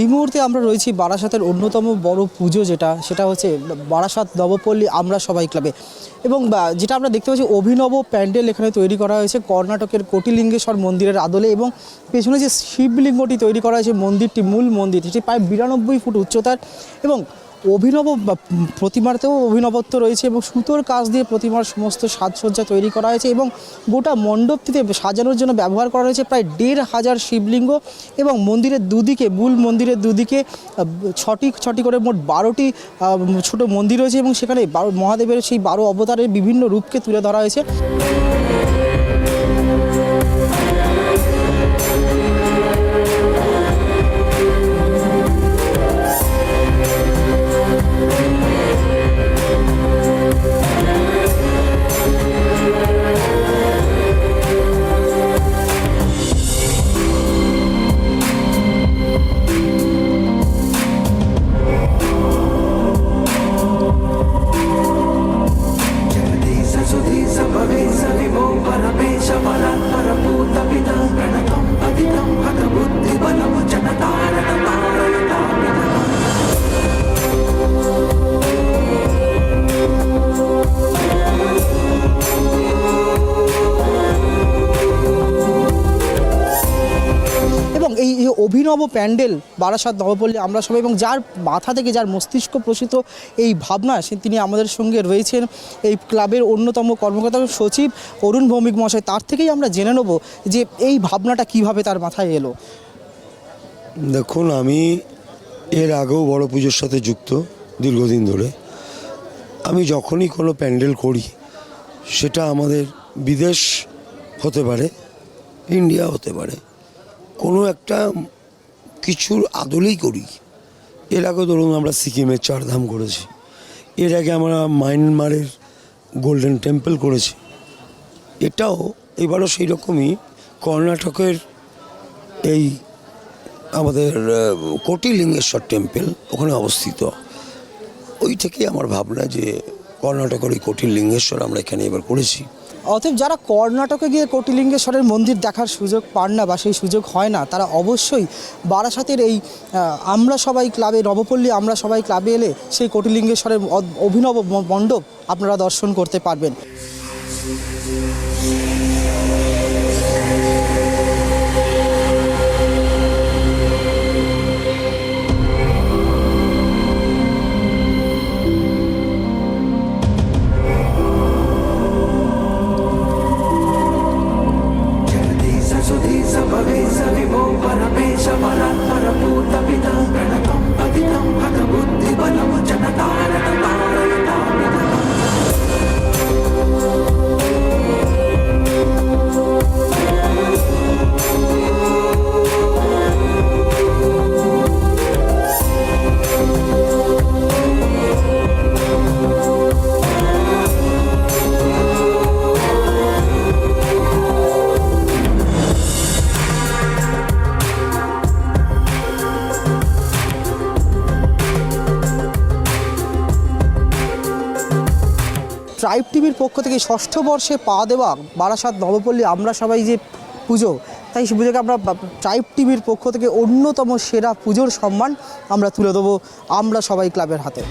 এই মুহূর্তে আমরা রয়েছি বারাসাতের অন্যতম বড় পুজো সেটা হচ্ছে বারাসাত নবপল্লী আমরা সবাই ক্লাবে। এবং যেটা আমরা দেখতে পাচ্ছি অভিনব প্যান্ডেল এখানে তৈরি করা হয়েছে কর্ণাটকের কোটিলিঙ্গেশ্বর মন্দিরের আদলে। এবং পেছনে যে শিবলিঙ্গটি তৈরি করা হয়েছে মন্দিরটি, মূল মন্দির, সেটি প্রায় 92 ফুট উচ্চতার এবং অভিনব প্রতিমাতেও অভিনবত্ব রয়েছে এবং সুতোর কাজ দিয়ে প্রতিমার সমস্ত সাজসজ্জা তৈরি করা হয়েছে এবং গোটা মণ্ডপটিতে সাজানোর জন্য ব্যবহার করা হয়েছে প্রায় 1500 শিবলিঙ্গ এবং মন্দিরের দুদিকে, মূল মন্দিরের দুদিকে ছটি করে মোট 12টি ছোট মন্দির রয়েছে এবং সেখানে মহাদেবের সেই 12 অবতারের বিভিন্ন রূপকে তুলে ধরা হয়েছে। এই অভিনব প্যান্ডেল বারাসাত নবপল্লী আমরা সবাই এবং যার মাথা থেকে, যার মস্তিষ্ক প্রসূত এই ভাবনা, তিনি আমাদের সঙ্গে রয়েছেন এই ক্লাবের অন্যতম কর্মকর্তা সচিব অরুণ ভৌমিক মহাশয়। তার থেকেই আমরা জেনে নেব যে এই ভাবনাটা কিভাবে তার মাথায় এলো। দেখুন, আমি এর আগেও বড় পুজোর সাথে যুক্ত দীর্ঘদিন ধরে। আমি যখনই কোনো প্যান্ডেল করি, সেটা আমাদের বিদেশ হতে পারে, ইন্ডিয়া হতে পারে, কোনো একটা কিছুর আদলেই করি। এর আগে ধরুন আমরা সিকিমের 4 ধাম করেছি, এর আগে আমরা মায়ানমারের গোল্ডেন টেম্পল করেছি, এটাও এবারও সেই রকমই কর্ণাটকের এই আমাদের কোটিলিঙ্গেশ্বর টেম্পল ওখানে অবস্থিত। ওই থেকেই আমার ভাবনা যে কর্ণাটকের এই কোটিলিঙ্গেশ্বর আমরা এখানে এবার করেছি। অতএব যারা কর্ণাটকে গিয়ে কোটিলিঙ্গেশ্বরের মন্দির দেখার সুযোগ পান না বা সেই সুযোগ হয় না, তারা অবশ্যই বারাসাতের এই আমরা সবাই ক্লাবে, নবপল্লী আমরা সবাই ক্লাবে এলে সেই কোটিলিঙ্গেশ্বরের অভিনব মণ্ডপ আপনারা দর্শন করতে পারবেন। ট্রাইব টিভির পক্ষ থেকে ষষ্ঠ বর্ষে পা দেওয়া বারাসাত নবপল্লী আমরা সবাই যে পুজো, তাই সেই পুজোকে আমরা ট্রাইব টিভির পক্ষ থেকে অন্যতম সেরা পুজোর সম্মান আমরা তুলে দেবো আমরা সবাই ক্লাবের হাতে।